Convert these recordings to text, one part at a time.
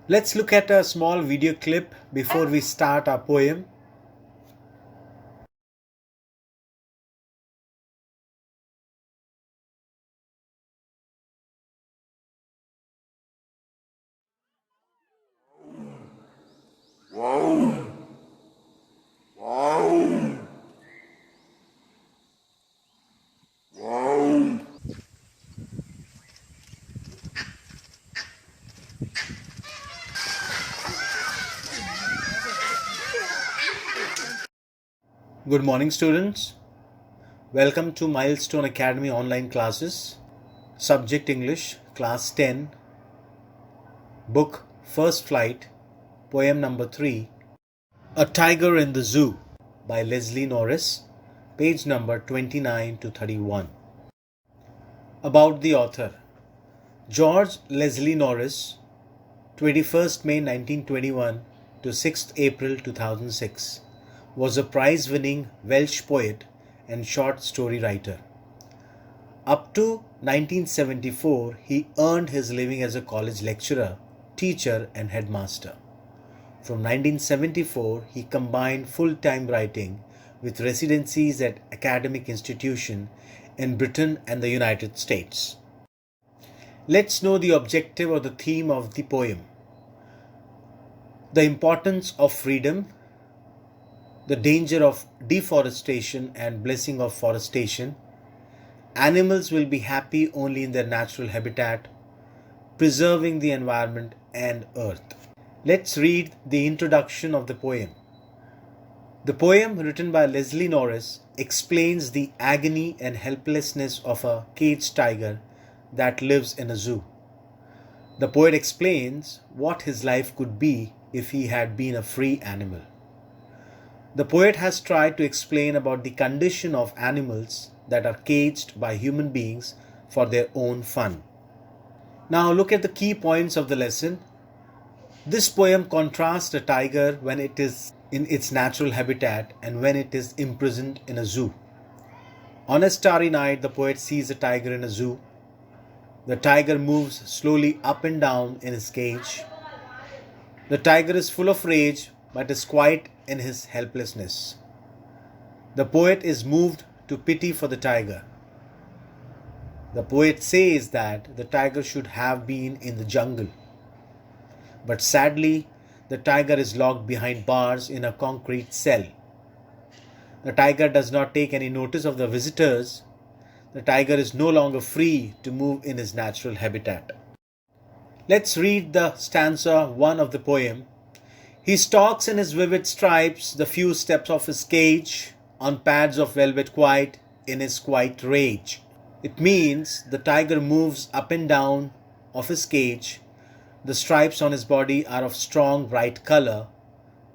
Let's look at a small video clip before we start our poem. Good morning, students. Welcome to Milestone Academy online classes. Subject English, Class 10. Book First Flight, Poem number 3. A Tiger in the Zoo by Leslie Norris, page number 29 to 31. About the author. George Leslie Norris, 21st May 1921 to 6th April 2006. Was a prize-winning Welsh poet and short story writer. Up to 1974, he earned his living as a college lecturer, teacher and headmaster. From 1974, he combined full-time writing with residencies at academic institutions in Britain and the United States. Let's know the objective or the theme of the poem. The importance of freedom, the danger of deforestation and blessing of forestation. Animals will be happy only in their natural habitat, preserving the environment and earth. Let's read the introduction of the poem. The poem, written by Leslie Norris, explains the agony and helplessness of a caged tiger that lives in a zoo. The poet explains what his life could be if he had been a free animal. The poet has tried to explain about the condition of animals that are caged by human beings for their own fun. Now look at the key points of the lesson. This poem contrasts a tiger when it is in its natural habitat and when it is imprisoned in a zoo. On a starry night, the poet sees a tiger in a zoo. The tiger moves slowly up and down in his cage. The tiger is full of rage but is quiet in his helplessness. The poet is moved to pity for the tiger. The poet says that the tiger should have been in the jungle. But sadly, the tiger is locked behind bars in a concrete cell. The tiger does not take any notice of the visitors. The tiger is no longer free to move in his natural habitat. Let's read the stanza 1 of the poem. He stalks in his vivid stripes the few steps of his cage, on pads of velvet quiet, in his quiet rage. It means the tiger moves up and down of his cage. The stripes on his body are of strong bright color.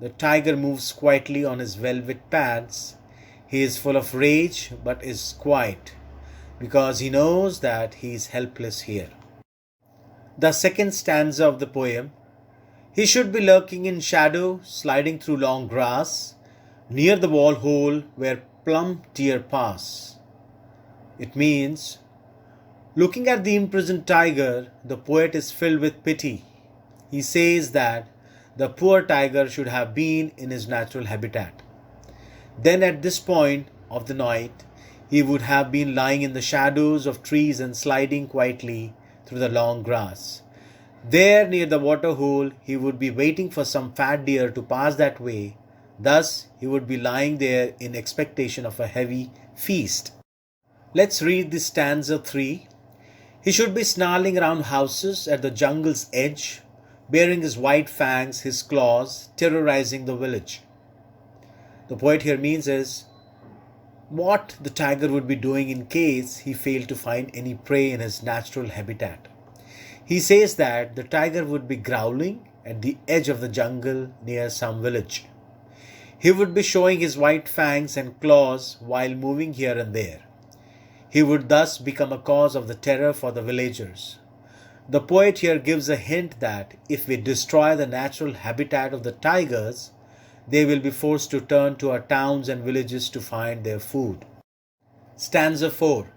The tiger moves quietly on his velvet pads. He is full of rage but is quiet because he knows that he is helpless here. The second stanza of the poem. He should be lurking in shadow, sliding through long grass, near the wall hole where plumb deer pass. It means, looking at the imprisoned tiger, the poet is filled with pity. He says that the poor tiger should have been in his natural habitat. Then at this point of the night, he would have been lying in the shadows of trees and sliding quietly through the long grass. There near the water hole, he would be waiting for some fat deer to pass that way. Thus, he would be lying there in expectation of a heavy feast. Let's read this stanza 3. He should be snarling around houses at the jungle's edge, baring his white fangs, his claws, terrorizing the village. The poet here means is what the tiger would be doing in case he failed to find any prey in his natural habitat. He says that the tiger would be growling at the edge of the jungle near some village. He would be showing his white fangs and claws while moving here and there. He would thus become a cause of the terror for the villagers. The poet here gives a hint that if we destroy the natural habitat of the tigers, they will be forced to turn to our towns and villages to find their food. Stanza 4.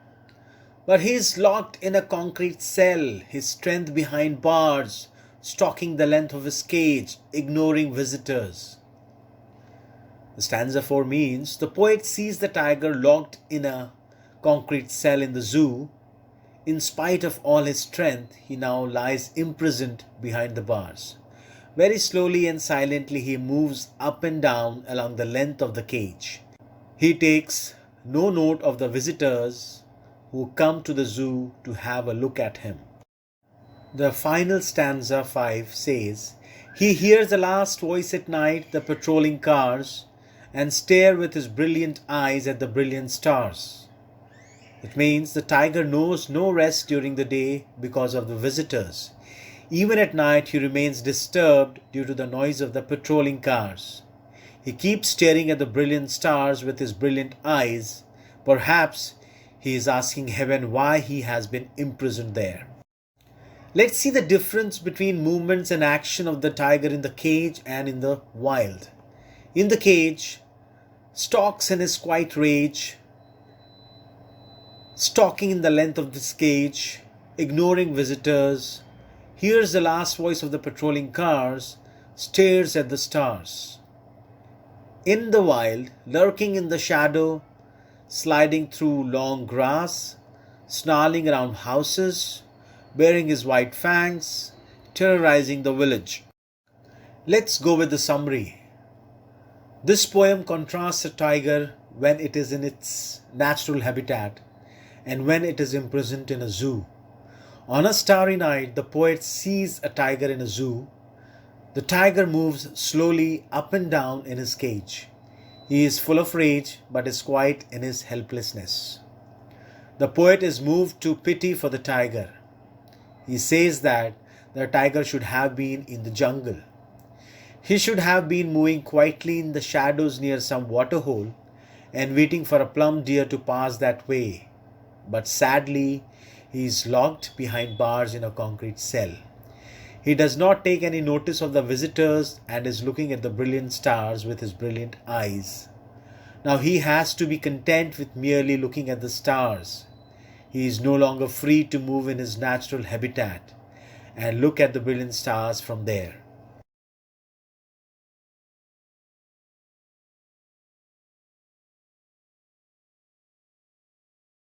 But he is locked in a concrete cell, his strength behind bars, stalking the length of his cage, ignoring visitors. The stanza 4 means the poet sees the tiger locked in a concrete cell in the zoo. In spite of all his strength, he now lies imprisoned behind the bars. Very slowly and silently he moves up and down along the length of the cage. He takes no note of the visitors who come to the zoo to have a look at him. The final stanza 5 says, he hears the last voice at night, the patrolling cars, and stare with his brilliant eyes at the brilliant stars. It means the tiger knows no rest during the day because of the visitors. Even at night he remains disturbed due to the noise of the patrolling cars. He keeps staring at the brilliant stars with his brilliant eyes. Perhaps he is asking heaven why he has been imprisoned there. Let's see the difference between movements and action of the tiger in the cage and in the wild. In the cage, stalks in his quiet rage, stalking in the length of this cage, ignoring visitors, hears the last voice of the patrolling cars, stares at the stars. In the wild, lurking in the shadow, sliding through long grass, snarling around houses, baring his white fangs, terrorizing the village. Let's go with the summary. This poem contrasts a tiger when it is in its natural habitat and when it is imprisoned in a zoo. On a starry night, the poet sees a tiger in a zoo. The tiger moves slowly up and down in his cage. He is full of rage but is quiet in his helplessness. The poet is moved to pity for the tiger. He says that the tiger should have been in the jungle. He should have been moving quietly in the shadows near some waterhole and waiting for a plum deer to pass that way. But sadly, he is locked behind bars in a concrete cell. He does not take any notice of the visitors and is looking at the brilliant stars with his brilliant eyes. Now he has to be content with merely looking at the stars. He is no longer free to move in his natural habitat and look at the brilliant stars from there.